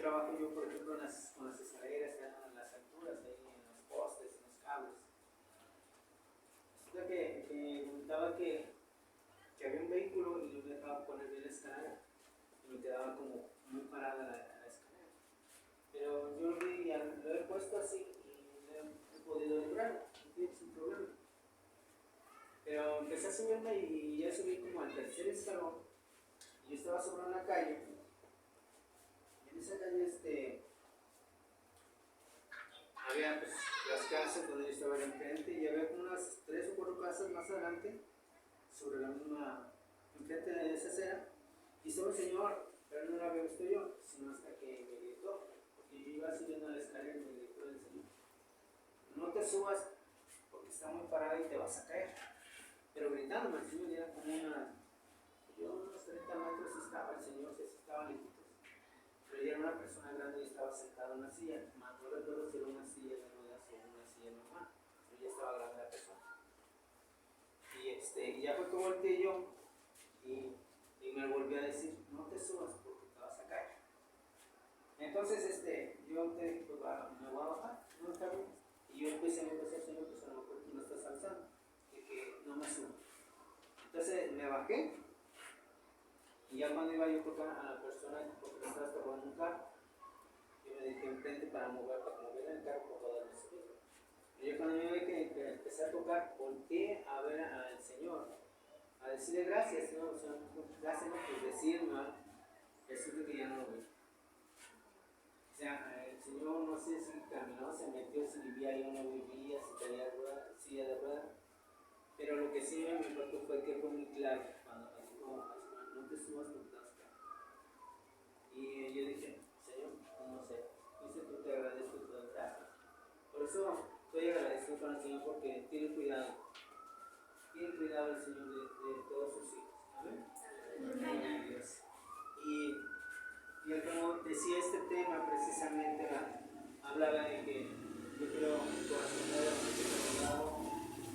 trabajo yo, por ejemplo, con las escaleras, en las alturas, ahí en los postes, en los cables. Resulta que comentaba que había un vehículo y no me dejaba poner bien la escalera y me quedaba como muy parada la escalera. Pero yo lo he puesto así y he podido librarlo, sin problema. Pero empecé a subirme y ya subí como al tercer escalón y yo estaba sobre una calle. Y en esa calle había pues, las casas donde yo estaba enfrente y había como unas 3 o 4 casas más adelante sobre la misma, enfrente de esa acera, y estaba un señor, pero no lo había visto yo, sino hasta que me gritó, porque yo iba subiendo a la escalera y me gritó el señor: no te subas porque está muy parada y te vas a caer. Pero gritándome, el señor era como unos 30 metros estaba el señor, se estaba lejitos. Pero ya era una persona grande y estaba sentado en una silla, más no recuerdo si era una silla de ruedas o una silla normal, pero ya estaba grande la persona. Y ya fue que volteé yo y me volvió a decir: no te subas porque te vas a caer. Entonces yo te dije: pues me voy a bajar, no está bien. Y yo empecé a decir: señor, pues a lo mejor tú me estás alzando, de que no me subo. Entonces me bajé y ya cuando iba yo a tocar a la persona, porque me estaba estorbando un carro, yo me dejé enfrente para mover el carro por toda la subida. Y yo cuando me vi que empecé a tocar, volteé a ver al señor, a decirle gracias, ¿no? O sea, gracias por decirme, resulta que ya no lo vi. O sea, el señor no sé si caminó, se metió, si vivía yo, no vivía, si tenía silla de ruedas, pero lo que sí me impactó fue que fue muy claro cuando dijo: no te subas con tasca. Y yo dije: señor, no sé, dice tú, te agradezco todo, gracias. Por eso estoy agradecido con el Señor, porque tiene cuidado el Señor de todos sus hijos. Amén. Y como decía este tema precisamente, hablaba de que yo creo que corazón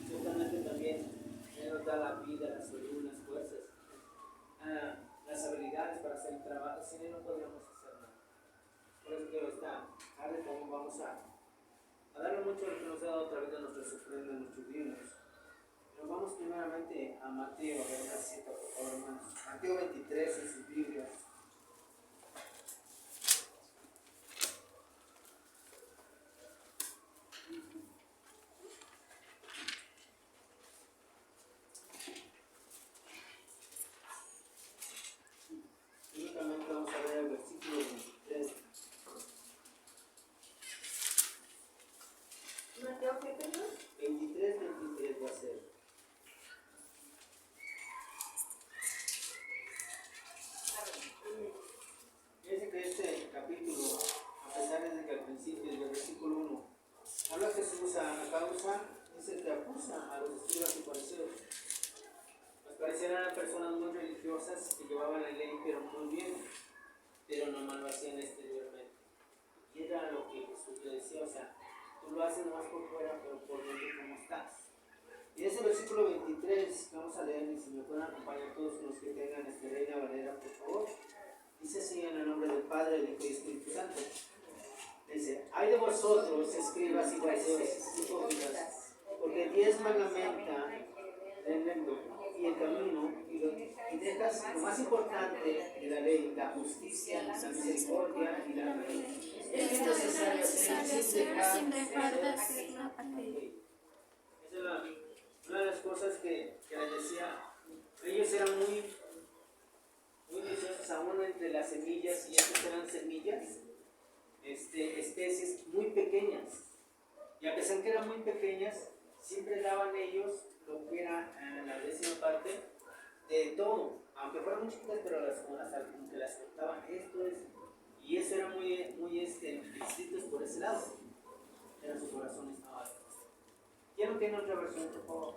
ciertamente también Él nos da la vida, la salud, las fuerzas, las habilidades para hacer el trabajo. Sin Él no podríamos hacer nada. Por eso que esta tarde también vamos a darle mucho a lo que nos ha dado a través de nuestras ofrendas, nuestros diezmos. Pero vamos primeramente a Mateo, a ver una cita, por favor, hermanos. Mateo 23 en sus Biblias. Únicamente vamos a ver el versículo 23. Mateo, ¿qué perdón? 23 va a ser. Fíjense que este capítulo, a pesar de que al principio del versículo 1 habla Jesús a causa, dice que acusa a los escribas y fariseos. Los fariseos eran personas muy religiosas que llevaban la ley, pero muy bien, pero nomás lo hacían exteriormente. Y era lo que Jesús le decía: o sea, tú lo haces más por fuera, pero por dentro cómo estás. Y ese versículo 23, vamos a leer, y si me pueden acompañar todos los que tengan Reina Valera, por favor. Dice así: en el nombre del Padre, del Hijo y del Espíritu Santo. Dice: ay de vosotros, escribas y fariseos hipócritas, porque diezman la menta, y el camino, y dejas lo más importante de la ley, la justicia, la misericordia y la fe. Es necesario sin dejar de hacer la ley. Esa es una de las cosas que les decía. Ellos eran muy deseosos aún entre las semillas, y estas eran semillas, especies muy pequeñas. Y a pesar que eran muy pequeñas, siempre daban ellos lo que era la 10ª parte de todo, aunque fueran muy chiquitas, pero hasta como que las contaban. Y eso era muy estrictos por ese lado. Era su corazón estaba ahí. ¿Quién no tiene otra versión, por favor?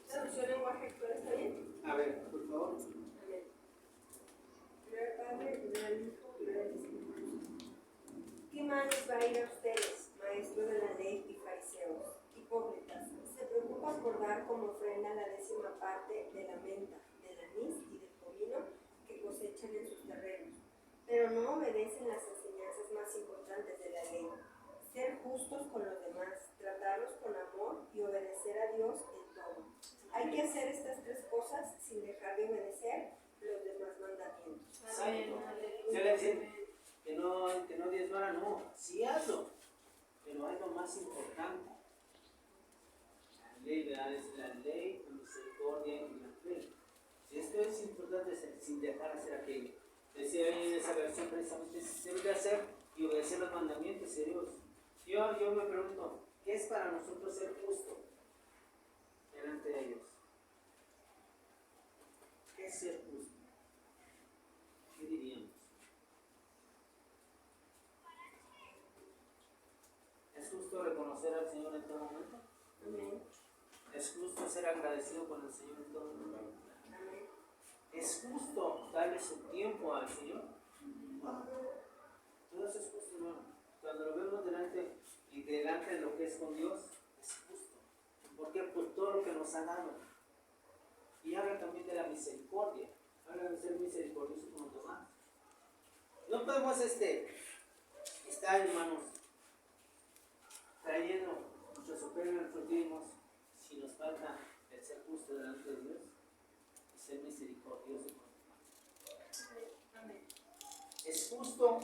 ¿Traducción lenguaje actual está bien? A ver, por favor. Gloria al Padre, gloria al Hijo, gloria al Espíritu. ¿Qué mal les va a ir a ustedes, maestros de la ley y fariseos, hipócritas? Se preocupan por dar como ofrenda la 10ª parte de la menta, del anís y del comino que cosechan en sus terrenos, pero no obedecen las enseñanzas más importantes de la ley: ser justos con los demás, tratarlos con amor y obedecer a Dios en todo. Hay que hacer estas tres cosas sin dejar de obedecer los demás mandamientos. Exacto. Se le dice que no diezmara, no, sí hazlo, pero hay lo más importante. La ley, ¿verdad? Es la ley, la misericordia y la fe. Si esto es importante, sin dejar de hacer aquello. Decía ahí en esa versión precisamente, se debe hacer y obedecer los mandamientos de Dios. Yo me pregunto, ¿qué es para nosotros ser justo delante de ellos? ¿Qué es ser justo? ¿Qué diríamos? ¿Es justo reconocer al Señor en todo momento? Amén. ¿Es justo ser agradecido con el Señor en todo momento? Amén. ¿Es justo darle su tiempo al Señor? Todo eso es justo, hermano. Cuando lo vemos delante de lo que es con Dios, es justo. ¿Por qué? Por todo lo que nos ha dado. Y habla también de la misericordia. Habla de ser misericordioso con los demás. No podemos estar, hermanos, trayendo nuestros operos, nuestros diezmos, si nos falta el ser justo delante de Dios y ser misericordioso con los demás. Amén. Es justo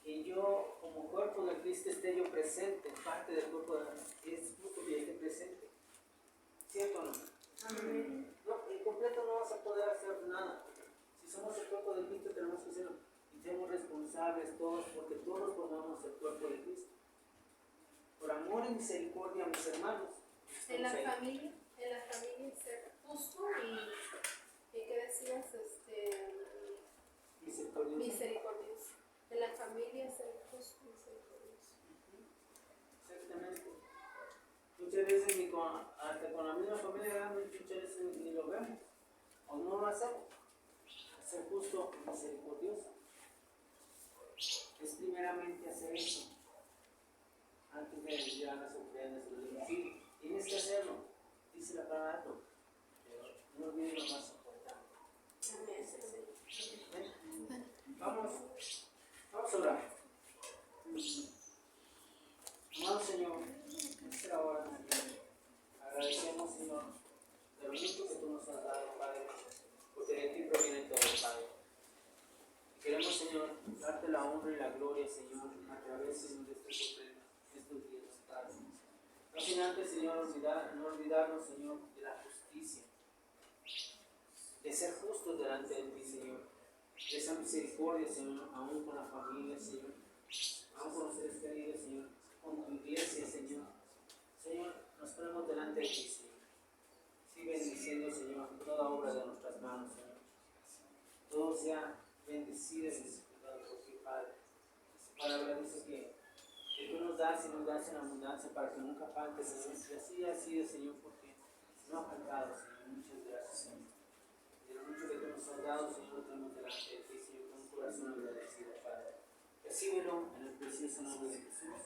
que yo, como cuerpo de Cristo, esté yo presente, parte del cuerpo de Cristo. Es justo que yo esté presente. ¿Cierto o no? Amén. No, en completo no vamos a poder hacer nada. Si somos el cuerpo de Cristo, tenemos que serlo. Y seamos responsables todos, porque todos formamos el cuerpo de Cristo. Por amor y misericordia a mis hermanos. En la familia ser justo y ¿qué decías? Misericordioso. Misericordioso. En la familia ser justo y misericordioso. Exactamente. Muchas veces hasta con la misma familia, muchas veces ni lo vemos. O no lo hacemos. Ser justo y misericordioso. Es primeramente hacer eso. Antes de enviar las ofrendas, sí, tienes que hacerlo, dice la palabra, pero no olvides lo más importante. Vamos a orar. Amado Señor, en esta hora, agradecemos, Señor, de lo mucho que tú nos has dado, Padre, porque de ti proviene todo, Padre. Queremos, Señor, darte la honra y la gloria, Señor, a través, Señor, de estos ofrendas, de estos días, Padre. No sin antes, Señor, no olvidarnos, Señor, de la justicia, de ser justos delante de ti, Señor, de esa misericordia, Señor, aún con la familia, Señor, aún con los seres queridos, Señor, con tu iglesia, Señor. Señor, nos ponemos delante de ti, Señor. Sigue bendiciendo, Señor, toda obra de nuestras manos, Señor. Todo sea bendecido y disfrutado por ti, Padre. Su palabra dice que tú nos das y nos das en abundancia para que nunca falte, Señor. Y así ha sido, Señor, porque no ha faltado, Señor. Muchas gracias, Señor. De lo mucho que tú nos has dado, Señor, lo tenemos delante de ti, Señor, con un corazón agradecido, Padre. Recíbelo en el precioso nombre de Jesús.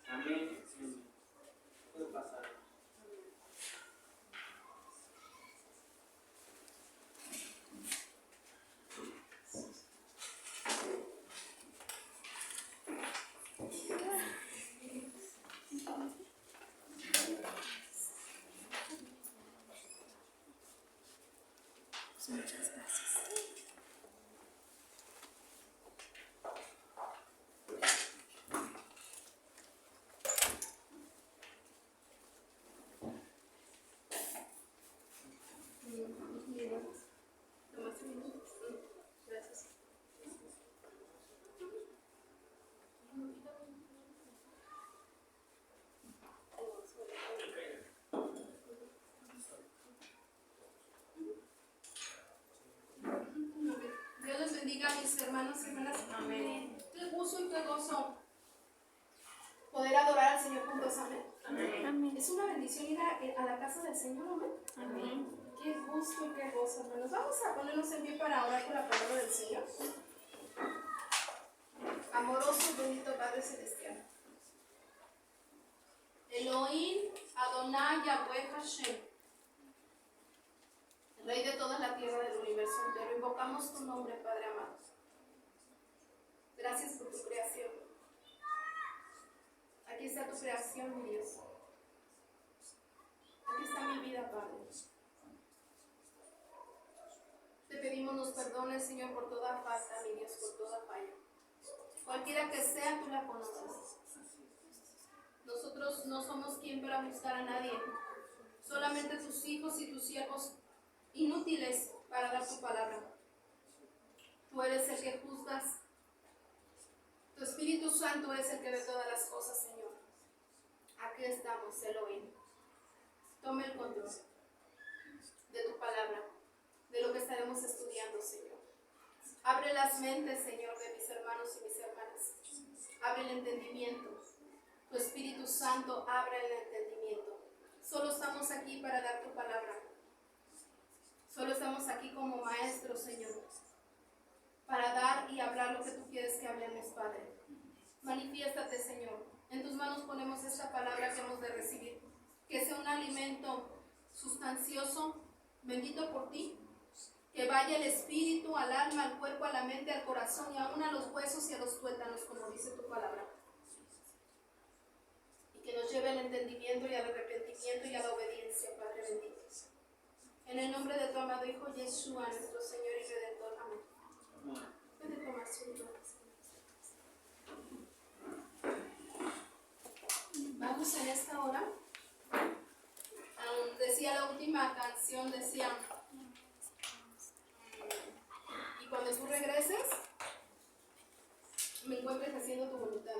Amén, Señor. Puede pasar. Muchas gracias. Gracias. Dios les bendiga a mis hermanos y hermanas. Amén. Qué gusto y qué gozo poder adorar al Señor juntos. Amén. Amén. Es una bendición ir a la casa del Señor. Amén. Amén. Qué gusto y qué gozo, hermanos. Vamos a ponernos en pie para orar con la palabra del Señor. Amoroso y bendito Padre Celestial. Elohim Adonai Yahweh Hashem, Rey de toda la tierra del universo entero, invocamos tu nombre, Padre amado. Gracias por tu creación. Aquí está tu creación, mi Dios. Aquí está mi vida, Padre. Te pedimos nos perdones, Señor, por toda falta, mi Dios, por toda falla. Cualquiera que sea, tú la conoces. Nosotros no somos quien para juzgar a nadie. Solamente tus hijos y tus siervos inútiles para dar tu palabra. Tú eres el que juzgas. Tu Espíritu Santo es el que ve todas las cosas, Señor. Aquí estamos, Elohim. Tome el control de tu palabra, de lo que estaremos estudiando, Señor. Abre las mentes, Señor, de mis hermanos y mis hermanas. Abre el entendimiento. Tu Espíritu Santo abre el entendimiento. Solo estamos aquí para dar tu palabra. Solo estamos aquí como maestros, Señor, para dar y hablar lo que tú quieres que hablemos, Padre. Manifiéstate, Señor. En tus manos ponemos esta palabra que hemos de recibir. Que sea un alimento sustancioso, bendito por ti. Que vaya el espíritu, al alma, al cuerpo, a la mente, al corazón y aún a los huesos y a los tuétanos, como dice tu palabra. Y que nos lleve al entendimiento y al arrepentimiento y a la obediencia, Padre bendito. En el nombre de tu amado Hijo Yeshua, nuestro Señor y Redentor. Amén. Puede tomar su lugar. Vamos en esta hora. Decía la última canción, decía, y cuando tú regreses, me encuentres haciendo tu voluntad.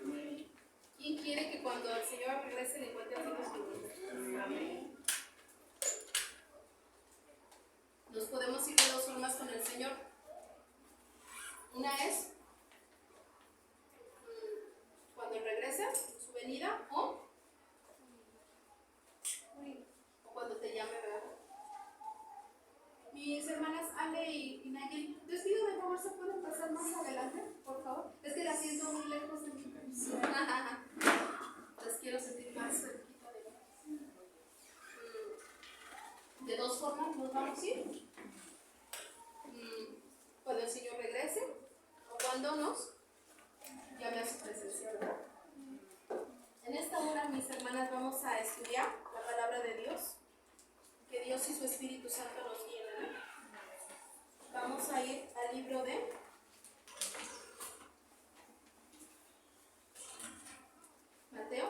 Amén. ¿Quién quiere que cuando el Señor regrese le encuentre haciendo su voluntad? Amén. Nos podemos ir de dos formas con el Señor. Una es cuando Él regrese, su venida, o cuando te llame, ¿verdad? Mis hermanas Ale y Nayeli, les pido de favor, ¿se pueden pasar más adelante, por favor? Es que las siento muy lejos de mí. Las quiero sentir más cerquita de mí. De dos formas nos vamos a ir. Cuando el Señor regrese o cuando nos llame a su presencia, ¿verdad? En esta hora, mis hermanas, vamos a estudiar la palabra de Dios. Que Dios y su Espíritu Santo nos guíen, ¿verdad? Vamos a ir al libro de Mateo.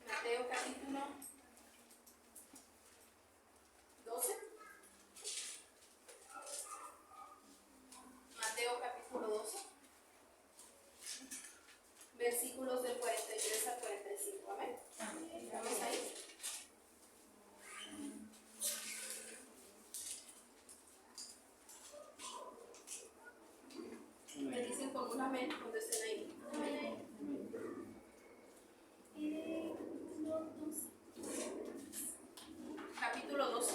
Mateo capítulo 12. Mateo capítulo 12. Versículos del 43 al 45. Amén. ¿Vamos ahí? Me dicen con un amén cuando estén ahí. Amén. Capítulo 12.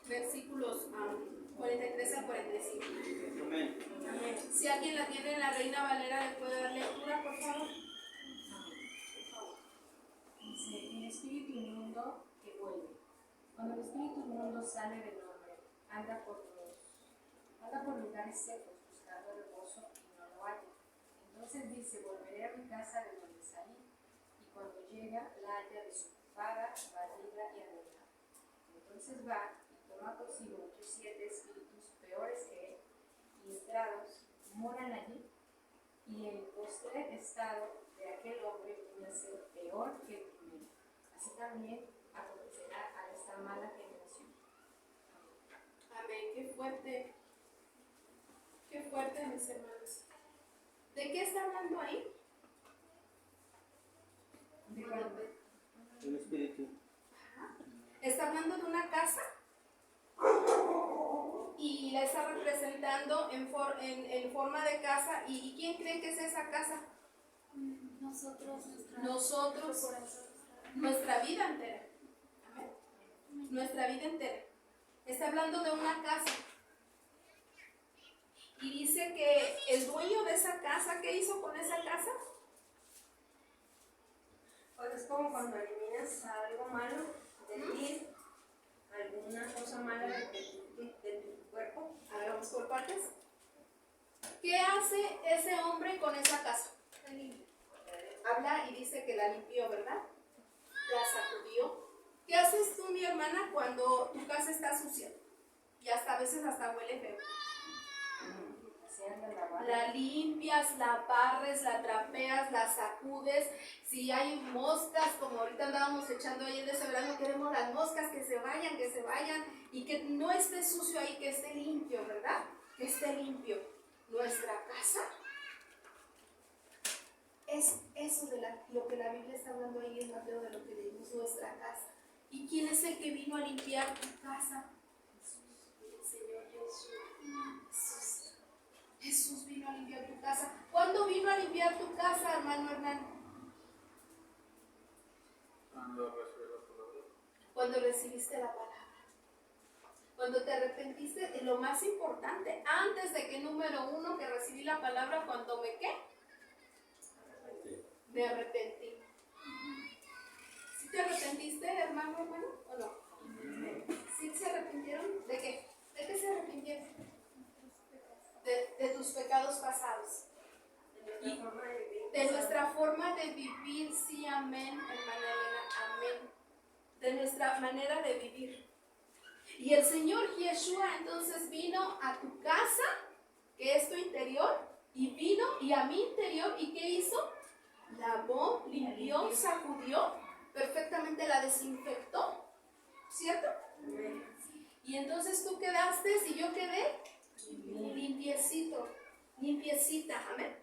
Versículos 43 al 45. Amén. Amén. Si alguien la tiene en la Reina Valera, ¿le puede dar lectura, por favor? Dice, el espíritu inmundo que vuelve. Cuando el espíritu inmundo sale del hombre, anda por lugares secos buscando reposo y no lo halla. Entonces dice, volveré a mi casa de donde salí. Y cuando llega, la halla desocupada, barrida y arruinada. Entonces va y toma consigo otros 7 espíritus peores que él, y entrados moran allí. Y el postrer estado de aquel hombre viene a ser peor que el primero. Así también acontecerá a esta mala generación. Amén. Qué fuerte. Qué fuerte, mis hermanos. ¿De qué está hablando ahí? El Espíritu. Está hablando de una casa y la está representando en forma de casa. ¿Y quién creen que es esa casa? Nosotros, nuestra vida entera. Amén. Nuestra vida entera. Está hablando de una casa. Y dice que el dueño de esa casa, ¿qué hizo con esa casa? Pues es como cuando eliminas algo malo de ti, algún una cosa mala de tu cuerpo. A ver, vamos por partes. ¿Qué hace ese hombre con esa casa? Habla y dice que la limpió, ¿verdad? La sacudió. ¿Qué haces tú, mi hermana, cuando tu casa está sucia? Y hasta a veces hasta huele feo. La limpias, la barres, la trapeas, la sacudes. Si hay moscas, como ahorita andábamos echando ayer de ese verano, queremos las moscas que se vayan y que no esté sucio ahí, que esté limpio, ¿verdad? Que esté limpio. Nuestra casa es eso de lo que la Biblia está hablando ahí en Mateo, de lo que leímos, nuestra casa. ¿Y quién es el que vino a limpiar tu casa? El Señor Jesús. Jesús vino a limpiar tu casa. ¿Cuándo vino a limpiar tu casa, hermano Hernán? Cuando recibiste la palabra. Cuando te arrepentiste de lo más importante, antes de que número 1 que recibí la palabra, cuando me ¿qué? Me arrepentí. ¿Sí te arrepentiste, hermano, o no? ¿Sí se arrepintieron? ¿De qué? ¿De qué se arrepintieron? De tus pecados pasados. De nuestra forma de vivir, sí, amén, hermana Elena, amén. De nuestra manera de vivir. Y el Señor Yeshua entonces vino a tu casa, que es tu interior, y vino y a mi interior, ¿y qué hizo? Lavó, limpió, sacudió, perfectamente la desinfectó, ¿cierto? Y entonces tú quedaste y yo quedé limpiecito, limpiecita, amén.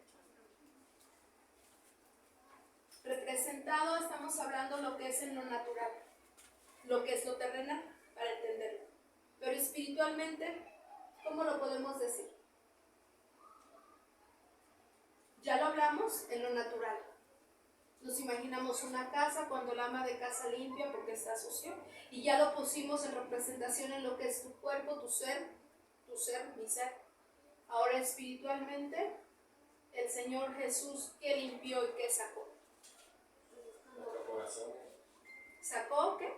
Representado, estamos hablando lo que es en lo natural, lo que es lo terrenal, para entenderlo. Pero espiritualmente, ¿cómo lo podemos decir? Ya lo hablamos en lo natural. Nos imaginamos una casa cuando la ama de casa limpia porque está sucio. Y ya lo pusimos en representación en lo que es tu cuerpo, tu ser, mi ser. Ahora espiritualmente, el Señor Jesús, ¿qué limpió y qué sacó? Nuestro corazón. ¿Sacó qué?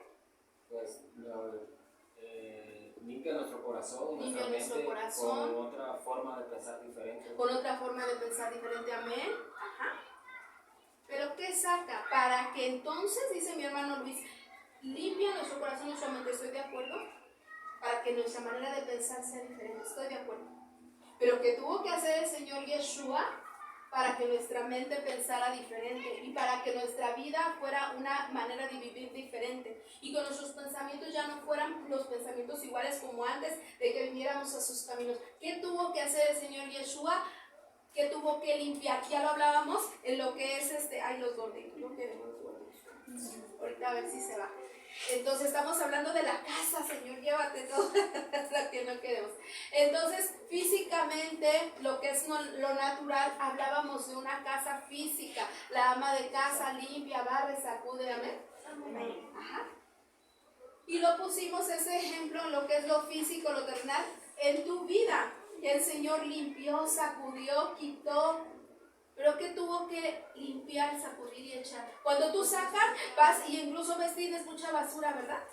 Pues limpia nuestro corazón, Limpia nuestro mente, corazón. con otra forma de pensar diferente. Con otra forma de pensar diferente, amén. Ajá. Pero ¿qué saca? Para que entonces, dice mi hermano Luis, limpia nuestro corazón y nuestra mente, ¿estoy de acuerdo? Para que nuestra manera de pensar sea diferente, estoy de acuerdo. Pero que tuvo que hacer el Señor Yeshua para que nuestra mente pensara diferente y para que nuestra vida fuera una manera de vivir diferente y que nuestros pensamientos ya no fueran los pensamientos iguales como antes de que viniéramos a sus caminos. ¿Qué tuvo que hacer el Señor Yeshua? ¿Qué tuvo que limpiar? Ya lo hablábamos en lo que es ay, los gorditos, no queremos los gorditos. Ahorita a ver si se va. Entonces estamos hablando de la casa, Señor, llévate todo lo que no queremos. Entonces, físicamente, lo que es lo natural, hablábamos de una casa física. La ama de casa limpia, barre, sacude, amén. Amén. Ajá. Y lo pusimos ese ejemplo en lo que es lo físico, lo terrenal, en tu vida. El Señor limpió, sacudió, quitó. Pero que tuvo que limpiar, sacudir y echar. Cuando tú sacas, vas y incluso ves, tienes mucha basura, ¿verdad?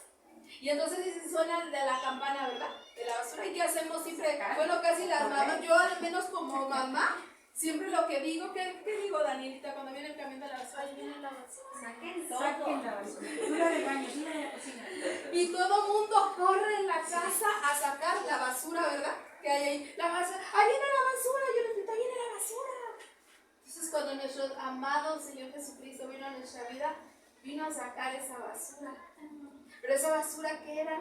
Y entonces suena de la campana, ¿verdad? De la basura. ¿Y qué hacemos siempre? Bueno, casi las mamás, yo al menos como mamá, siempre lo que digo, ¿qué digo, Danielita? Cuando viene el camión de la basura, ahí viene la basura. Saquen todo. Saquen la basura. Tú la de baño, tú la de la cocina. Y todo mundo corre en la casa a sacar la basura, ¿verdad? Que hay ahí. La basura, ahí viene la basura, yo les grito, ahí viene la basura. Entonces cuando nuestro amado Señor Jesucristo vino a nuestra vida, vino a sacar esa basura. Pero esa basura, ¿qué era?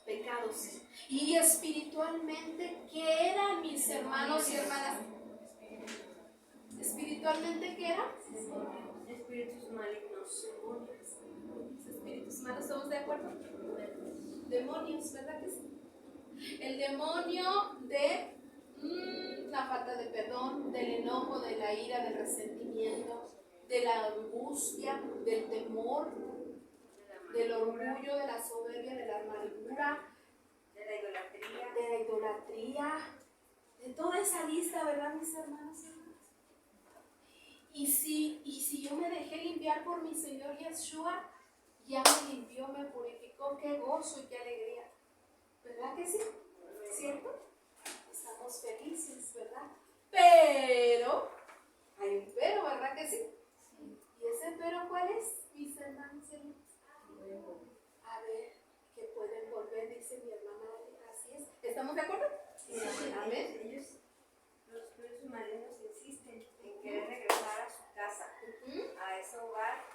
Pecados. Y espiritualmente, ¿qué eran, mis hermanos y hermanas? Espiritualmente, ¿qué era? Espíritus malignos. Espíritus malos, ¿estamos de acuerdo? Demonios, ¿verdad que sí? El demonio de la falta de perdón, del enojo, de la ira, del resentimiento, de la angustia, del temor, del orgullo, de la soberbia, de la amargura, De la idolatría. de la idolatría, de toda esa lista, ¿verdad, mis hermanos? Y si yo me dejé limpiar por mi Señor Yeshua, ya me limpió, me purificó, qué gozo y qué alegría. ¿Verdad que sí? ¿Cierto? Estamos felices, ¿verdad? Pero, hay un pero, ¿verdad que sí? ¿Y ese pero cuál es, mis hermanos y hermanas? A ver, que pueden volver, dice mi hermana, así es. ¿Estamos de acuerdo? Sí, amén. Ellos, los espíritus malignos, insisten en querer regresar a su casa, a ese hogar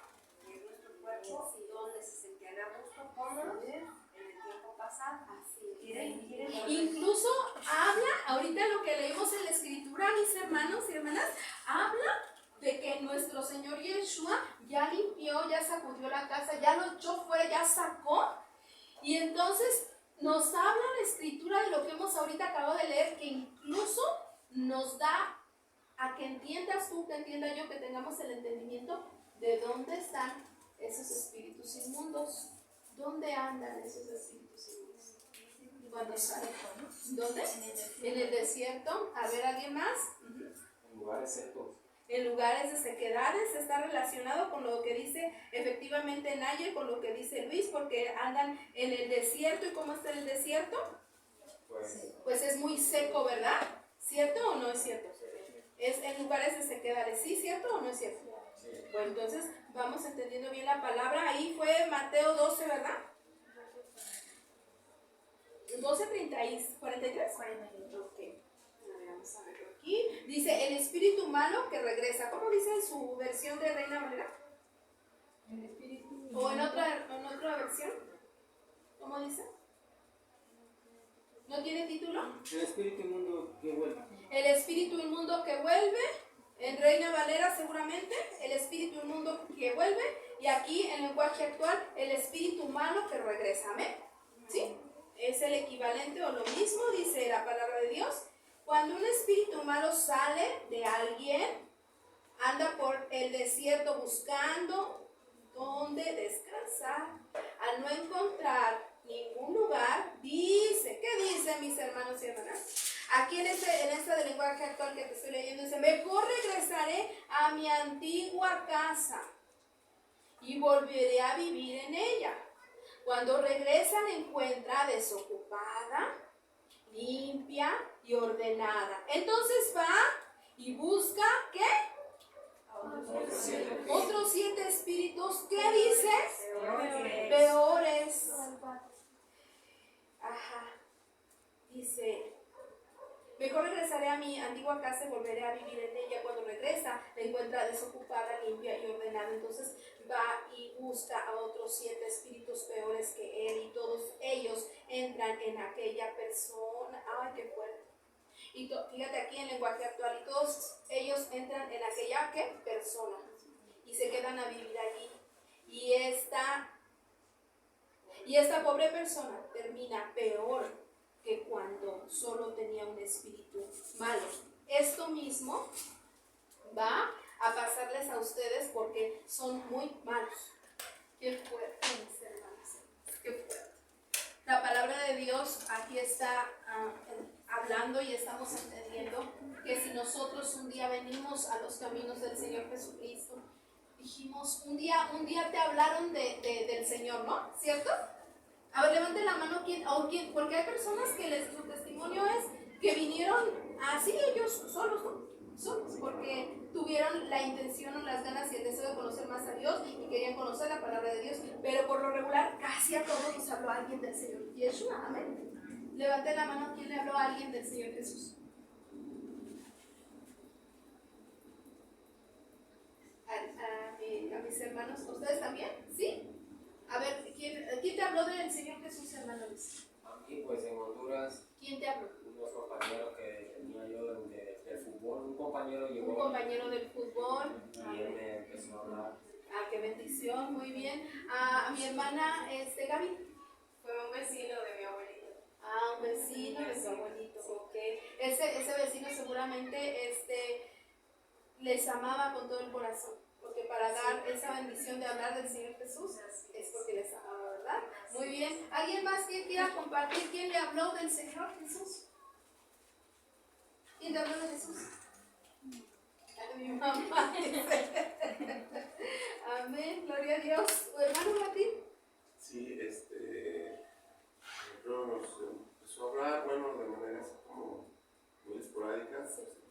que es nuestro cuerpo, donde se sentían a gusto, cómodos en el tiempo pasado. Así es. Quieren volver. Incluso habla, ahorita lo que leímos en la escritura, mis hermanos y hermanas, habla de que nuestro Señor Yeshua ya limpió, ya sacudió la casa, ya lo echó fuera, ya sacó. Y entonces nos habla la escritura de lo que hemos ahorita acabado de leer, que incluso nos da a que entiendas tú, que entienda yo, que tengamos el entendimiento de dónde están esos espíritus inmundos. ¿Dónde andan esos espíritus inmundos? Cuando salen. ¿Dónde? En el desierto. A ver, ¿alguien más? En lugares secos. En lugares de sequedades, está relacionado con lo que dice efectivamente Nayer, con lo que dice Luis, porque andan en el desierto. ¿Y cómo está el desierto? Pues es muy seco, ¿verdad? ¿Cierto o no es cierto? Es en lugares de sequedades, ¿sí? ¿Cierto o no es cierto? Sí. Bueno, entonces vamos entendiendo bien la palabra. Ahí fue Mateo 12, ¿verdad? 12:43. 43. Ok. Vamos a verlo aquí. Dice el espíritu malo que regresa. ¿Cómo dice en su versión de Reina Valera? El espíritu. ¿O en otra versión? ¿Cómo dice? ¿No tiene título? El espíritu inmundo que vuelve. El espíritu inmundo que vuelve. En Reina Valera seguramente. El espíritu inmundo que vuelve. Y aquí en lenguaje actual, el espíritu malo que regresa. ¿Amén? ¿Sí? Es el equivalente o lo mismo, dice la palabra de Dios. Cuando un espíritu malo sale de alguien, anda por el desierto buscando dónde descansar. Al no encontrar ningún lugar, dice, ¿qué dice, mis hermanos y hermanas? Aquí en este de lenguaje actual que te estoy leyendo, dice, mejor regresaré a mi antigua casa y volveré a vivir en ella. Cuando regresa la encuentra desocupada, limpia y ordenada. Entonces va y busca, ¿qué? Otros 7 espíritus, ¿qué dice? Peores. Ajá. Dice, mejor regresaré a mi antigua casa y volveré a vivir en ella. Cuando regresa, la encuentra desocupada, limpia y ordenada. Entonces va y busca a otros 7 espíritus peores que él, y todos ellos entran en aquella persona. ¡Ay, qué fuerte! Y fíjate aquí en lenguaje actual, y todos ellos entran en aquella ¿qué? Persona y se quedan a vivir allí. Y esta pobre persona termina peor que cuando solo tenía un espíritu malo. Esto mismo va a pasarles a ustedes porque son muy malos. Qué fuerte, mis hermanos. Qué fuerte. La palabra de Dios aquí está hablando y estamos entendiendo que si nosotros un día venimos a los caminos del Señor Jesucristo, dijimos, un día te hablaron del Señor, ¿no? ¿Cierto? A ver, levanten la mano porque hay personas que su testimonio es que vinieron así ellos solos, ¿no? Solos, porque tuvieron la intención o las ganas y el deseo de conocer más a Dios y querían conocer la palabra de Dios, pero por lo regular casi a todos nos habló alguien del Señor Yeshua, amén. Levanten la mano, ¿quién le habló a alguien del Señor Jesús? A mis hermanos, ¿ustedes también? ¿Sí? A ver, ¿quién te habló del Señor Jesús, hermano Luis? Aquí, pues en Honduras, ¿Quién te habló? unos compañeros que tenía yo del fútbol, un compañero llegó. Un compañero del fútbol. Y él me empezó a hablar. Ah, qué bendición, muy bien. A mi hermana Gaby. Fue un vecino de mi abuelito. Ah, un vecino de su abuelito. Ok. Ese vecino seguramente les amaba con todo el corazón. Porque para dar esa bendición de hablar del Señor Jesús es porque les amaba, ¿verdad? Muy bien. ¿Alguien más que quiera compartir quién le habló del Señor Jesús? ¿Quién te habló de Jesús? A mi mamá. Amén, gloria a Dios. ¿Tu hermano Martín? Sí, pero nos empezó a hablar, bueno, de manera así como muy esporádica.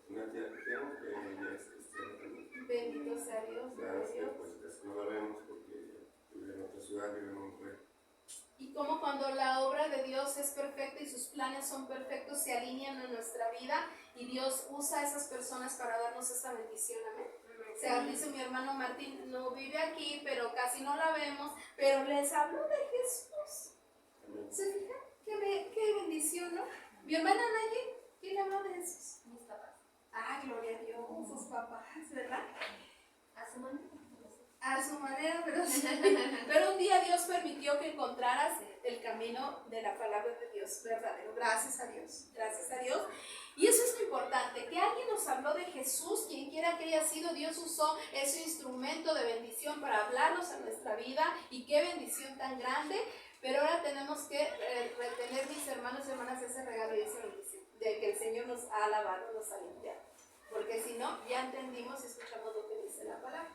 Una tía que tengo que ella es cristiana también. Bendito sea Dios. Claro, gloria a Dios. pues casi no la vemos porque ella vive en otra ciudad, vive en Monterrey. Y como cuando la obra de Dios es perfecta y sus planes son perfectos, se alinean en nuestra vida y Dios usa a esas personas para darnos esta bendición, amén. O sea, dice mi hermano Martín, no vive aquí, pero casi no la vemos, pero les hablo de Jesús. Amén. ¿Se fijan? Qué bendición, ¿no? Mi hermana Naye, ¿quién le habló de Jesús? Mis papás. Ah, gloria a Dios, sus papás, ¿verdad? A su manera. A su manera, pero un día Dios permitió que encontraras el camino de la palabra de Dios verdadero. Gracias a Dios, gracias a Dios. Y eso es lo importante, que alguien nos habló de Jesús, quien quiera que haya sido, Dios usó ese instrumento de bendición para hablarnos a nuestra vida, y qué bendición tan grande. Pero ahora tenemos que retener, mis hermanos y hermanas, ese regalo y esa bendición, de que el Señor nos ha lavado, nos ha limpiado. Porque si no, ya entendimos y escuchamos lo que dice la palabra.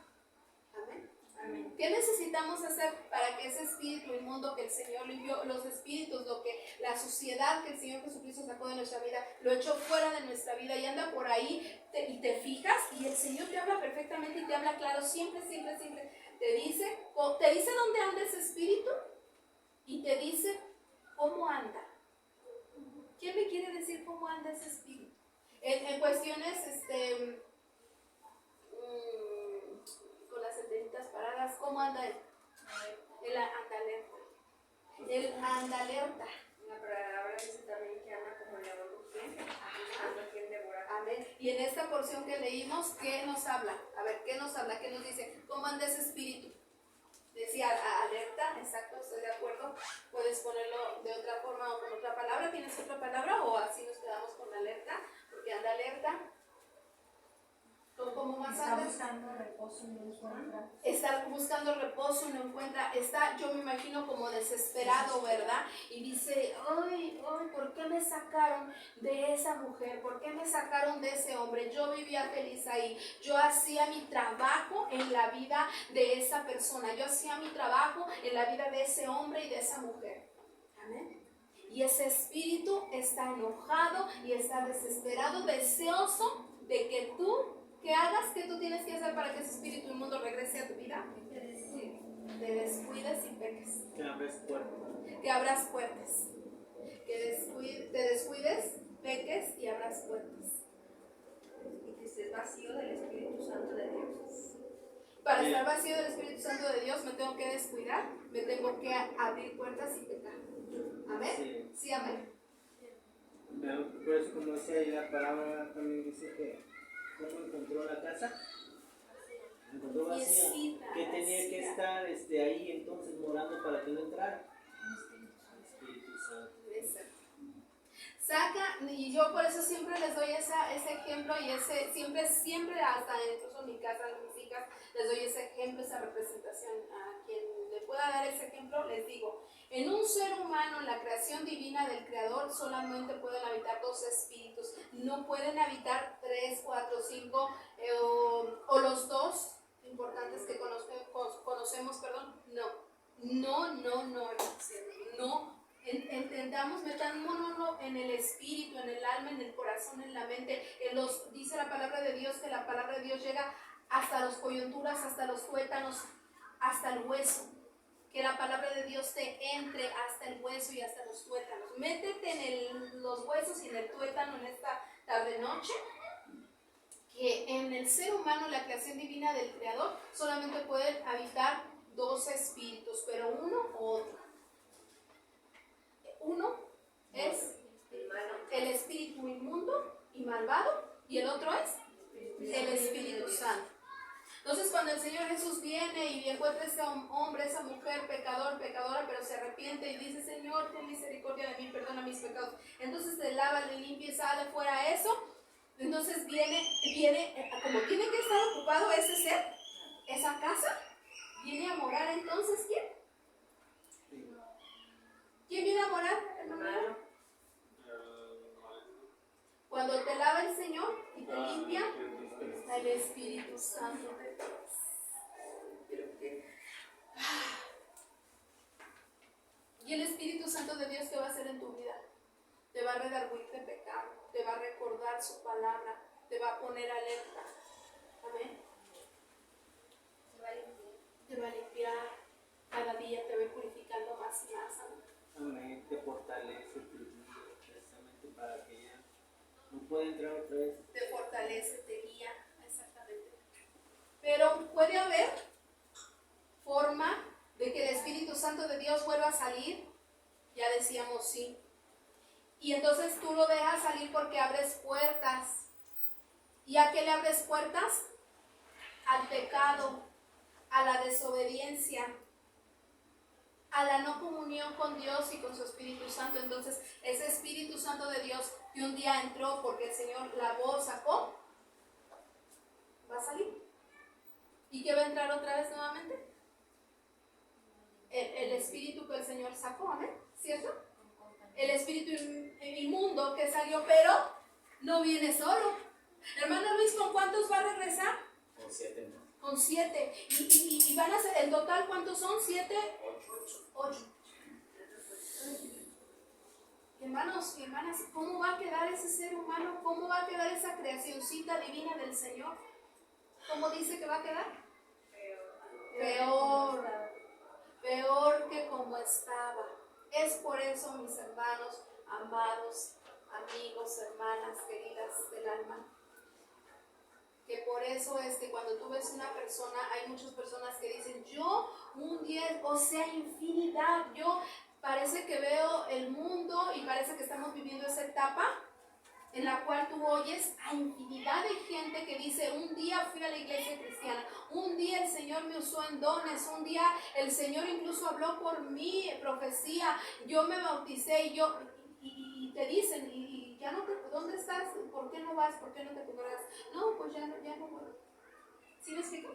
Amén. Amén. ¿Qué necesitamos hacer para que ese espíritu inmundo que el Señor limpió, los espíritus, lo que la suciedad que el Señor Jesucristo sacó de nuestra vida, lo echó fuera de nuestra vida y anda por ahí y te fijas y el Señor te habla perfectamente y te habla claro, siempre, siempre, siempre te dice dónde anda ese espíritu y te dice cómo anda. ¿Quién me quiere decir cómo anda ese espíritu? En cuestiones, con las antenitas paradas, ¿cómo anda él? Él anda alerta. Él anda alerta. La palabra dice también que anda como león rugiente, anda quien devora. Amén. Y en esta porción que leímos, ¿qué nos habla? A ver, ¿qué nos habla? ¿Qué nos dice? ¿Cómo anda ese espíritu? Decía alerta, exacto, estoy de acuerdo. Puedes ponerlo de otra forma o con otra palabra. ¿Tienes otra palabra o así nos quedamos con alerta? Porque anda alerta. ¿Cómo más Está anda? buscando reposo y no encuentra. Está buscando reposo y no encuentra. Está, yo me imagino, como desesperado, ¿verdad? Y dice, ay, ¿por qué me sacaron de esa mujer? ¿Por qué me sacaron de ese hombre? Yo vivía feliz ahí. Yo hacía mi trabajo en la vida de esa persona. Yo hacía mi trabajo en la vida de ese hombre y de esa mujer. Amén. Y ese espíritu está enojado y está desesperado, deseoso de que tú, ¿qué hagas? ¿Qué tú tienes que hacer para que ese espíritu inmundo regrese a tu vida? Te descuides y peques. Que abres puertas. Que abras puertas. Que te descuides, peques y abras puertas. Y que estés vacío del Espíritu Santo de Dios. Para estar vacío del Espíritu Santo de Dios me tengo que descuidar, me tengo que abrir puertas y pecar. ¿Amén? Sí. Sí, amén. Por eso, como decía ahí la palabra, también dice que ¿cómo encontró la casa? La encontró vacía. Niecitas. Que tenía que estar ahí entonces morando para que no entrara. Espíritu Santo. Exacto. Saca, y yo por eso siempre les doy ese ejemplo y siempre hasta incluso en mi casa, en mis hijas, les doy ese ejemplo, esa representación. A quien le pueda dar ese ejemplo, les digo, en un ser humano, en la creación divina del Creador, solamente pueden habitar 2 espíritus, no pueden habitar 3, 4, 5 o los 2 importantes que conocemos, perdón, no. Entendamos, metámonos en el espíritu, en el alma, en el corazón, en la mente. Dice la palabra de Dios que la palabra de Dios llega hasta las coyunturas, hasta los tuétanos, hasta el hueso. Que la palabra de Dios te entre hasta el hueso y hasta los tuétanos. Métete en los huesos y en el tuétano en esta tarde-noche. Que en el ser humano, la creación divina del Creador, solamente pueden habitar 2 espíritus, pero uno u otro. Uno es el espíritu inmundo y malvado, y el otro es el Espíritu Santo. Entonces, cuando el Señor Jesús viene y encuentra a ese hombre, esa mujer pecadora, pero se arrepiente y dice, Señor, ten misericordia de mí, perdona mis pecados. Entonces se lava, le limpia y sale fuera eso. Entonces viene, como tiene que estar ocupado ese ser, esa casa, viene a morar entonces, ¿quién? ¿Quién viene a morar, hermano? Cuando te lava el Señor y te limpia, está el Espíritu Santo de Dios. ¿Y el Espíritu Santo de Dios qué va a hacer en tu vida? Te va a redarguir de pecado, te va a recordar su palabra, te va a poner alerta. Amén. Te va a limpiar, cada día te va a ir purificando más y más. Amén. Amén. Te fortalece tu vida precisamente para que ya no pueda entrar otra vez. Te fortalece, te guía, exactamente. Pero puede haber forma de que el Espíritu Santo de Dios vuelva a salir. Ya decíamos sí. Y entonces tú lo dejas salir porque abres puertas. ¿Y a qué le abres puertas? Al pecado, a la desobediencia, a la no comunión con Dios y con su Espíritu Santo. Entonces ese Espíritu Santo de Dios que un día entró porque el Señor lavó, sacó, va a salir. ¿Y qué va a entrar otra vez nuevamente? El espíritu que el Señor sacó, ¿amén? ¿Cierto? El espíritu inmundo que salió, pero no viene solo. Hermano Luis, ¿con cuántos va a regresar? Con 7 más. Con 7. Y van a ser, en total, ¿cuántos son? 7, 8. Hermanos y hermanas, ¿cómo va a quedar ese ser humano? ¿Cómo va a quedar esa creacioncita divina del Señor? ¿Cómo dice que va a quedar? Peor que como estaba. Es por eso, mis hermanos, amados, amigos, hermanas, queridas del alma, que por eso es que cuando tú ves una persona, hay muchas personas que dicen, yo un 10, o sea, infinidad, yo parece que veo el mundo y parece que estamos viviendo esa etapa en la cual tú oyes a infinidad de gente que dice, un día fui a la iglesia cristiana, un día el Señor me usó en dones, un día el Señor incluso habló por mí, profecía, yo me bauticé y te dicen, y ya no, ¿dónde estás? ¿Por qué no vas? ¿Por qué no te congregas? No, pues ya no voy. ¿Sí me explico?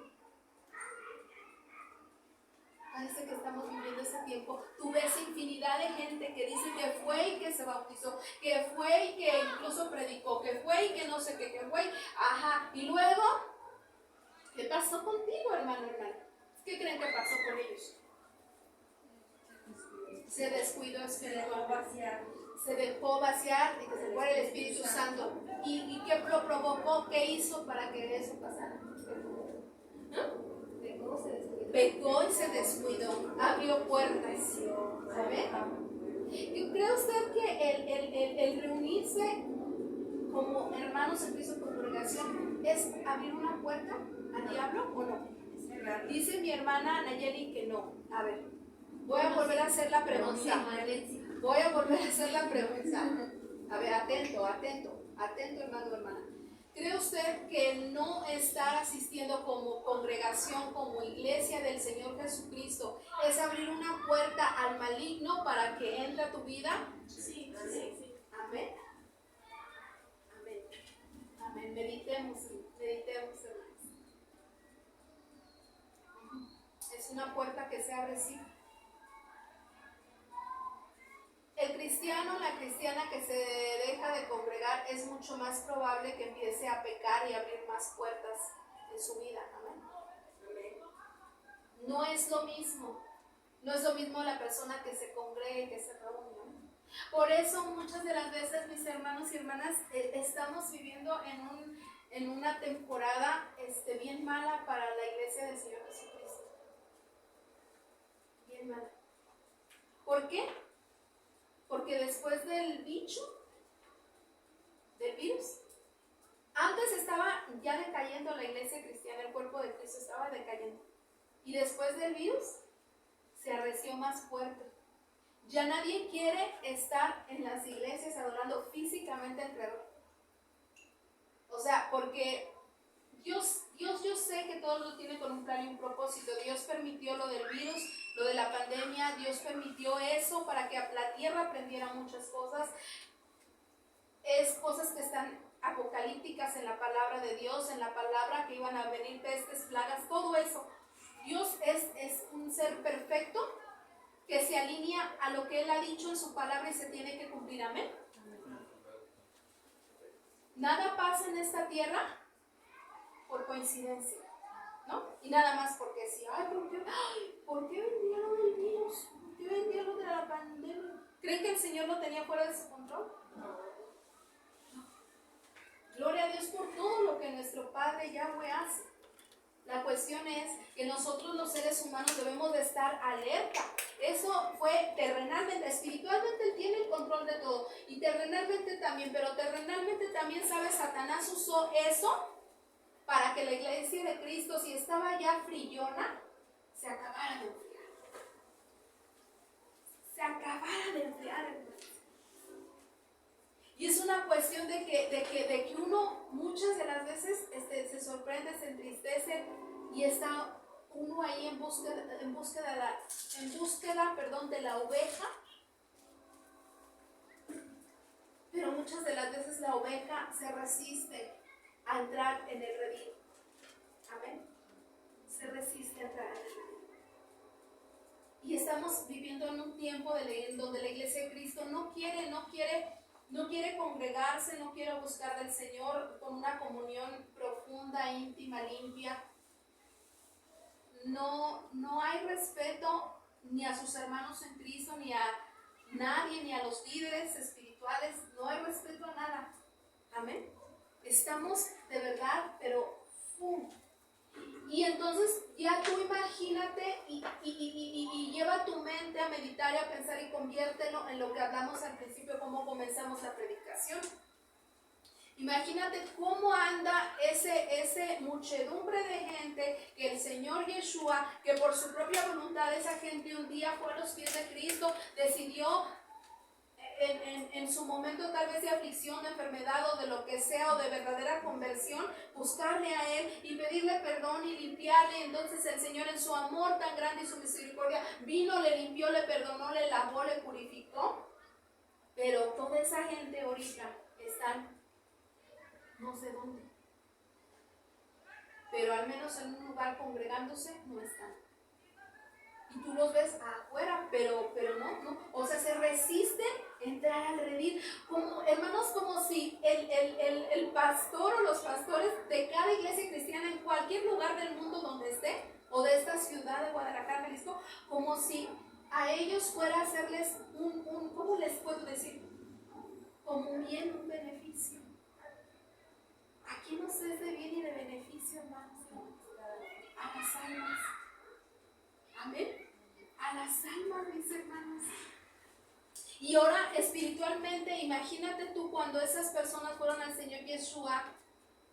Parece que estamos viviendo ese tiempo. Tú ves infinidad de gente que dice que fue y que se bautizó, que fue y que incluso predicó, que fue y que no sé qué, que fue. Ajá. Y luego, ¿qué pasó contigo, hermano? ¿Qué creen que pasó con ellos? Se descuidó espiritualmente. Se dejó vaciar y que se fuera el Espíritu Santo. ¿Y qué lo provocó? ¿Qué hizo para que eso pasara? Pecó y se descuidó, abrió puertas. ¿Sabe? ¿Cree usted que el reunirse como hermanos en Cristo congregación es abrir una puerta al diablo o no? Dice mi hermana Nayeli que no. A ver, voy a volver a hacer la pregunta. Voy a volver a hacer la pregunta. A ver, atento, hermano, hermana. ¿Cree usted que no estar asistiendo como congregación, como iglesia del Señor Jesucristo, es abrir una puerta al maligno para que entre a tu vida? Sí. Amén. Amén. Meditemos, hermanos. Es una puerta que se abre, sí. El cristiano, la cristiana que se deja de congregar, es mucho más probable que empiece a pecar y abrir más puertas en su vida. Amén. No es lo mismo. No es lo mismo la persona que se congregue, que se reúne. Por eso muchas de las veces, mis hermanos y hermanas, estamos viviendo en una temporada bien mala para la iglesia del Señor Jesucristo. Bien mala. ¿Por qué? Porque después del virus, antes estaba ya decayendo la iglesia cristiana, el cuerpo de Cristo estaba decayendo. Y después del virus, se arreció más fuerte. Ya nadie quiere estar en las iglesias adorando físicamente al Creador. O sea, porque Dios yo sé que todo lo tiene con un plan y un propósito. Dios permitió lo del virus, lo de la pandemia. Dios permitió eso para que la tierra aprendiera muchas cosas. Es cosas que están apocalípticas en la palabra de Dios, en la palabra que iban a venir pestes, plagas, todo eso. Dios es un ser perfecto que se alinea a lo que Él ha dicho en su palabra y se tiene que cumplir. Amén. Nada pasa en esta tierra por coincidencia, ¿no? Y nada más porque sí, ¿por qué vendría lo del virus? ¿Por qué sucedió en tiempo de la pandemia. ¿Creen que el Señor lo tenía fuera de su control? No. Gloria a Dios por todo lo que nuestro Padre Yahweh hace. La cuestión es que nosotros los seres humanos debemos de estar alerta. Eso fue terrenalmente, espiritualmente Él tiene el control de todo. Y terrenalmente también, pero terrenalmente también, ¿sabe? Satanás usó eso para que la iglesia de Cristo, si estaba ya frillona, se acabara de enfriar. Se acabara de enfriar, hermano. Y es una cuestión de que uno muchas de las veces se sorprende, se entristece y está uno ahí en búsqueda de la oveja. Pero muchas de las veces la oveja se resiste a entrar en el redil. Amén. Se resiste a entrar en el redil. Y estamos viviendo en un tiempo donde la iglesia de Cristo no quiere congregarse, no quiere buscar del Señor con una comunión profunda, íntima, limpia. No hay respeto ni a sus hermanos en Cristo, ni a nadie, ni a los líderes espirituales. No hay respeto a nada. Amén. Estamos de verdad, pero ¡fum! Y entonces ya tú imagínate y lleva tu mente a meditar y a pensar y conviértelo en lo que hablamos al principio, cómo comenzamos la predicación. Imagínate cómo anda ese muchedumbre de gente que el Señor Yeshua, que por su propia voluntad esa gente un día fue a los pies de Cristo, decidió en su momento tal vez de aflicción, de enfermedad o de lo que sea, o de verdadera conversión, buscarle a Él y pedirle perdón y limpiarle. Entonces el Señor, en su amor tan grande y su misericordia, vino, le limpió, le perdonó, le lavó, le purificó. Pero toda esa gente ahorita están no sé dónde, pero al menos en un lugar congregándose no están. Y tú los ves afuera, pero no, o sea, se resisten a entrar al redil, como hermanos, como si el pastor o los pastores de cada iglesia cristiana en cualquier lugar del mundo donde esté, o de esta ciudad de Guadalajara, Jalisco, como si a ellos fuera a hacerles ¿cómo les puedo decir? Como un bien, un beneficio. ¿A quién nos es de bien y de beneficio, hermanos? A las almas. Amén. A las almas, mis hermanos. Y ahora espiritualmente, imagínate tú cuando esas personas fueron al Señor Yeshua,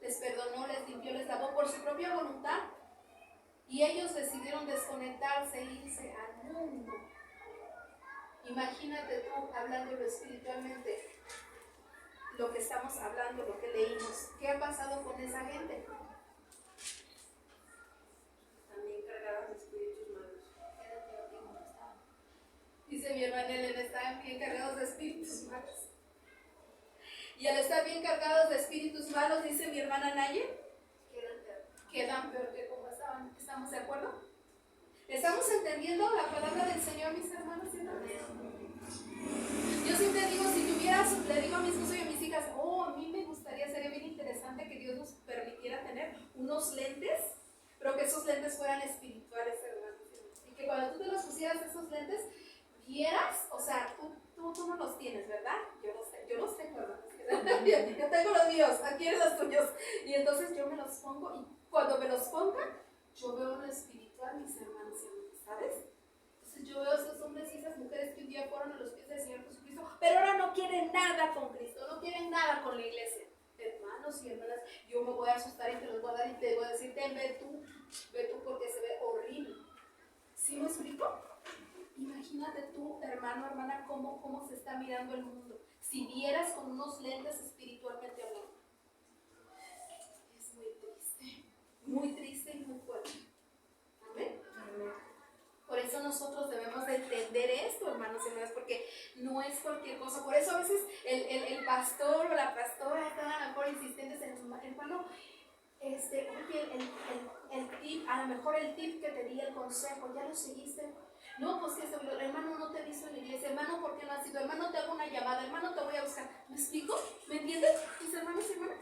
les perdonó, les limpió, les lavó por su propia voluntad, y ellos decidieron desconectarse e irse al mundo. Imagínate tú hablándolo espiritualmente, lo que estamos hablando, lo que leímos. ¿Qué ha pasado con esa gente? También cargadas de espíritus malos. Dice mi hermana Elena, están bien cargados de espíritus malos. Y al estar bien cargados de espíritus malos, dice mi hermana Naye, quedan peor que como estaban. ¿Estamos de acuerdo? ¿Estamos entendiendo la palabra del Señor, mis hermanos y hermanas? Yo siempre digo, si tuvieras, le digo a mi esposo y a mis hijas, a mí me gustaría, sería bien interesante que Dios nos permitiera tener unos lentes, pero que esos lentes fueran espirituales, hermanos. Y que cuando tú te los pusieras esos lentes, vieras, o sea, tú no los tienes, ¿verdad? Yo los tengo, hermanos. Yo tengo los míos, aquí en los tuyos. Y entonces yo me los pongo, y cuando me los ponga, yo veo lo espiritual, mis hermanos y hermanas, ¿sabes? Entonces yo veo esos hombres y esas mujeres que un día fueron a los pies del Señor Jesucristo, pero ahora no quieren nada con Cristo, no quieren nada con la iglesia. Hermanos y hermanas, yo me voy a asustar y te los voy a dar y te voy a decir, ve tú porque se ve horrible. ¿Sí me explico? Imagínate tú, hermano, hermana, cómo se está mirando el mundo. Si vieras con unos lentes espiritualmente hablando. Es muy triste y muy fuerte. Amén. Por eso nosotros debemos de entender esto, hermanos y hermanas, porque no es cualquier cosa. Por eso a veces el pastor o la pastora están a lo mejor insistentes en hermano, oye, el tip, a lo mejor el tip que te di, el consejo, ¿ya lo seguiste? No, pues que hermano, no te he visto en la iglesia, hermano, ¿por qué no has ido? Hermano, te hago una llamada, hermano, te voy a buscar. ¿Me explico? ¿Me entienden, mis hermanos y hermanas?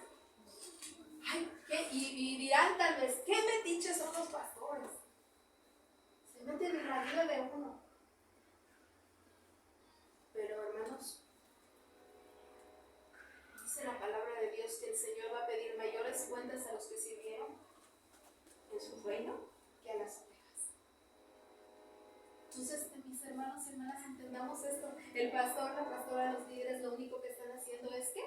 Ay, ¿qué? Y dirán tal vez, ¿qué metiches son los pastores? Se meten en la vida de uno. El pastor, la pastora, los líderes, lo único que están haciendo es ¿qué?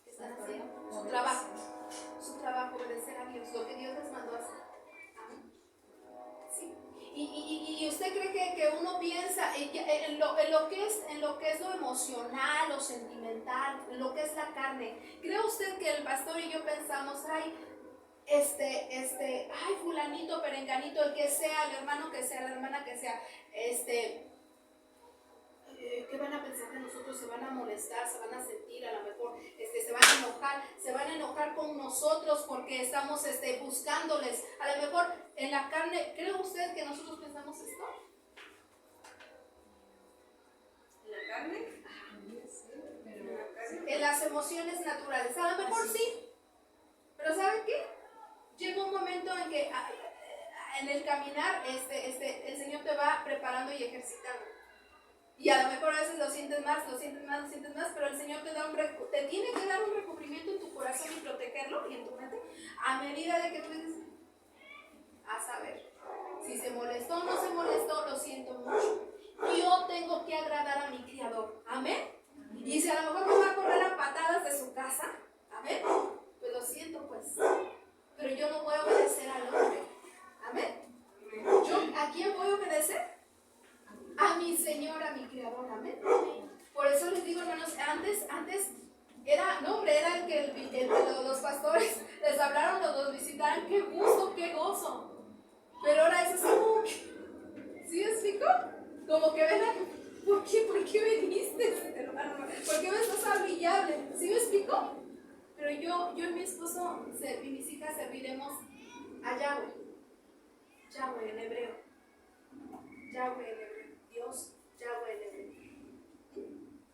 ¿Qué están haciendo? Su trabajo. Su trabajo, obedecer a Dios, lo que Dios les mandó a hacer. Amén. Sí. Y usted cree que uno piensa en lo que es lo emocional, lo sentimental, lo que es la carne. ¿Cree usted que el pastor y yo pensamos, ay, fulanito, perenganito, el que sea, el hermano que sea, la hermana que sea, ¿qué van a pensar de nosotros? Se van a molestar, se van a sentir, a lo mejor se van a enojar con nosotros porque estamos buscándoles. A lo mejor en la carne, ¿cree usted que nosotros pensamos esto? ¿En la carne? En las emociones naturales, a lo mejor sí, pero ¿saben qué? Llega un momento en que en el caminar el Señor te va preparando y ejercitando. Y a lo mejor a veces lo sientes más, pero el Señor te tiene que dar un recubrimiento en tu corazón y protegerlo y en tu mente a medida de que tú dices, a saber, si se molestó o no se molestó, lo siento mucho. Yo tengo que agradar a mi Creador, amén. Y si a lo mejor me va a correr a patadas de su casa, amén, pues lo siento pues, pero yo no voy a obedecer al hombre, amén. ¿A quién voy a obedecer? A mi Señor, a mi Creador, amén. Por eso les digo, hermanos, antes era el que los pastores les hablaron, los visitaron, qué gusto, qué gozo. Pero ahora es así como que, ¿sí me explico? Como que ven, ¿por qué viniste, hermano? ¿Por qué me estás hablillable? ¿Sí me explico? Pero yo y mi esposo y mis hijas serviremos a Yahweh. Yahweh en hebreo. Yahweh en hebreo. Dios, Yahweh en hebreo.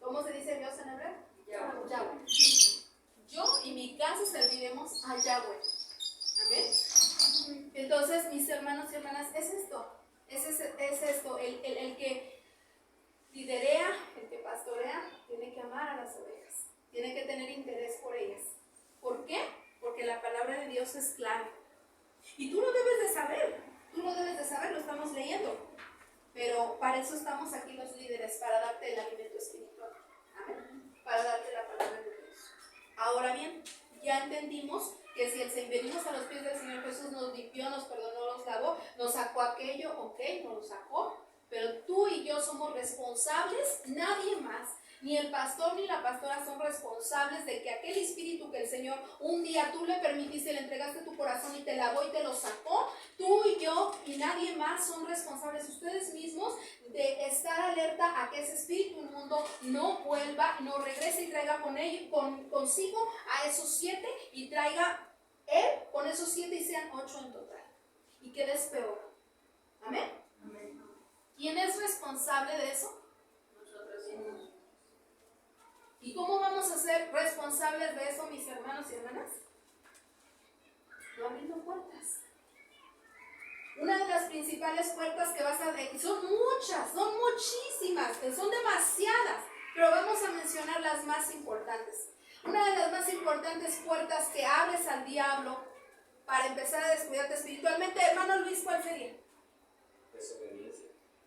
¿Cómo se dice Dios en hebreo? Yahweh. Yo y mi casa serviremos a Yahweh. Amén. Entonces, mis hermanos y hermanas, es esto. Es esto. El que liderea, el que pastorea, tiene que amar a las ovejas. Tiene que tener interés por ellas. ¿Por qué? Porque la palabra de Dios es clara. Y tú lo debes de saber, lo estamos leyendo. Pero para eso estamos aquí los líderes, para darte el alimento espiritual. Amén. Para darte la palabra de Dios. Ahora bien, ya entendimos que si venimos a los pies del Señor Jesús, nos limpió, nos perdonó, nos lavó, nos sacó aquello, ok, nos lo sacó. Pero tú y yo somos responsables, nadie más. Ni el pastor ni la pastora son responsables de que aquel espíritu que el Señor un día tú le permitiste, le entregaste tu corazón y te lavó y te lo sacó. Tú y yo y nadie más son responsables, ustedes mismos, de estar alerta a que ese espíritu inmundo no vuelva, no regrese y traiga consigo a esos 7 y traiga él con esos 7 y sean 8 en total. Y quedes peor. Amén. Amén. ¿Quién es responsable de eso? Nosotros mismos. ¿Y cómo vamos a ser responsables de eso, mis hermanos y hermanas? No abriendo puertas. Una de las principales puertas que vas a ver, son muchas, son muchísimas, son demasiadas, pero vamos a mencionar las más importantes. Una de las más importantes puertas que abres al diablo para empezar a descuidarte espiritualmente, hermano Luis, ¿cuál sería? Desobediencia.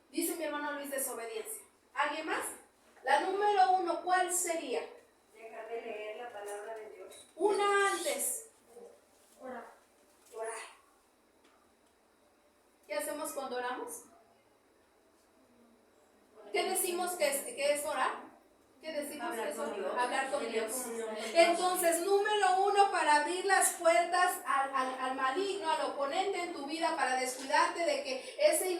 Dice mi hermano Luis, desobediencia. ¿Alguien más? La número 1, ¿cuál sería? Dejar de leer la palabra de Dios. Una antes. Orar. ¿Qué hacemos cuando oramos? ¿Qué decimos que es orar? ¿Qué decimos que es orar? Hablar con Dios. Entonces, número 1, para abrir las puertas al maligno, al oponente en tu vida, para descuidarte de que ese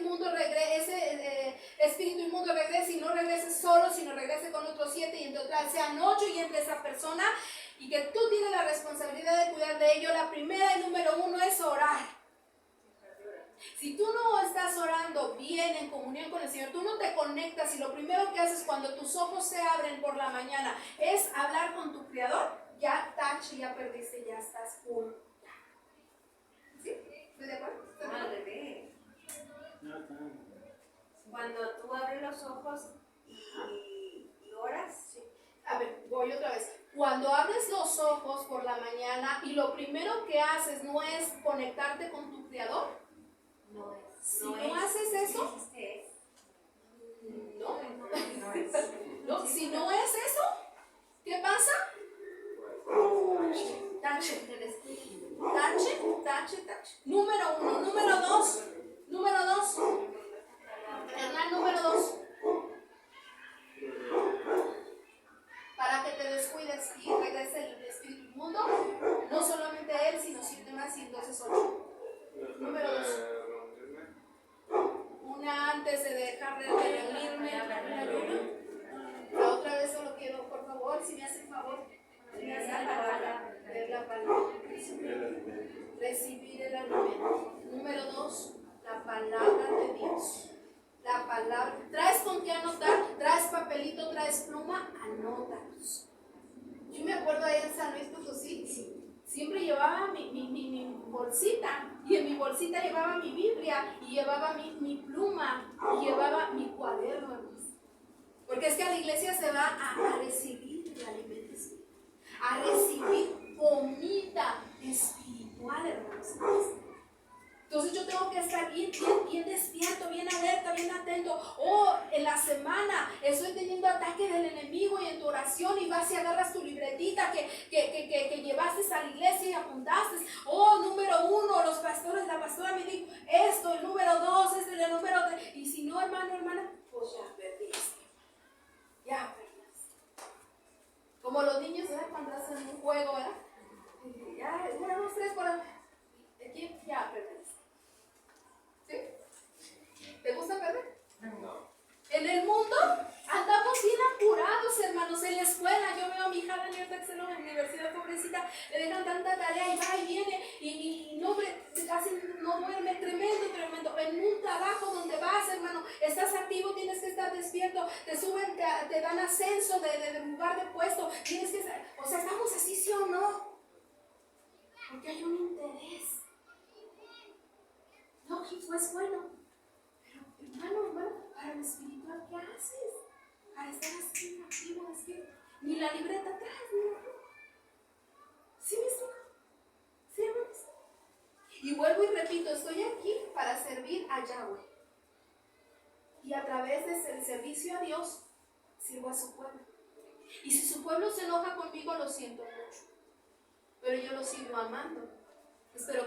espíritu inmundo regrese y no regrese solo, sino regrese con otros 7 y en total sean 8 y entre esa persona, y que tú tienes la responsabilidad de cuidar de ello. La primera y número 1 es orar. Si tú no estás orando bien en comunión con el Señor, tú no te conectas y lo primero que haces cuando tus ojos se abren por la mañana es hablar con tu Creador, ya tache, ya perdiste, ya estás full. ¿Sí? ¿Estoy de acuerdo? Al revés. Cuando tú abres los ojos y oras, Sí. A ver, voy otra vez. Cuando abres los ojos por la mañana y lo primero que haces no es conectarte con tu Creador, no es. si no haces eso, No, si no es eso, ¿qué pasa? Tache. Tache. Número 1. Número 2. Hernán, número 2. Para que te descuides y regrese el espíritu inmundo, no solamente él, sino 7 más y entonces 8. Número 2. Una antes de dejar de reunirme. La otra vez solo quiero, por favor, si me hacen favor, leer la palabra. Recibir el alimento. Número 2, la palabra de Dios. La palabra. ¿Traes con qué anotar? ¿Traes papelito? ¿Traes pluma? Anótalos. Yo me acuerdo ahí en San Luis Potosí, siempre llevaba mi bolsita, y en mi bolsita llevaba mi Biblia, y llevaba mi pluma, y llevaba mi cuaderno, hermanos. Porque es que a la iglesia se va a recibir el alimento espiritual, a recibir comida espiritual, hermanos. Entonces yo tengo que estar bien despierto, bien alerta, bien atento. En la semana estoy teniendo ataque del enemigo, y en tu oración y vas y agarras tu libretita que llevaste a la iglesia y apuntaste. Número 1, los pastores, la pastora me dijo esto, el número 2, el número 3. Y si no, hermana, pues ya perdiste. Ya perdiste. Como los niños, ¿verdad? Cuando hacen un juego, ¿verdad? Ya, 1, 2, 3, por aquí, ya perdiste. ¿Sí? ¿Te gusta perder? No. En el mundo andamos bien apurados, hermanos. En la escuela, yo veo a mi hija Daniel Texelo en la universidad, pobrecita, le dejan tanta tarea y va y viene y no, casi no duerme, tremendo. En un trabajo donde vas, hermano, estás activo, tienes que estar despierto, te suben, te dan ascenso de lugar de puesto, tienes que estar, o sea, estamos así, ¿sí o no? Porque hay un interés. No, que pues bueno, pero hermano, para lo espiritual, ¿qué haces? Para estar así activo, despierto. Ni la libreta atrás, ni la... ¿Sí me explico? ¿Sí, hermanos? Y vuelvo y repito, estoy aquí para servir a Yahweh. Y a través del servicio a Dios, sirvo a su pueblo. Y si su pueblo se enoja conmigo, lo siento mucho. Pero yo lo sigo amando. Espero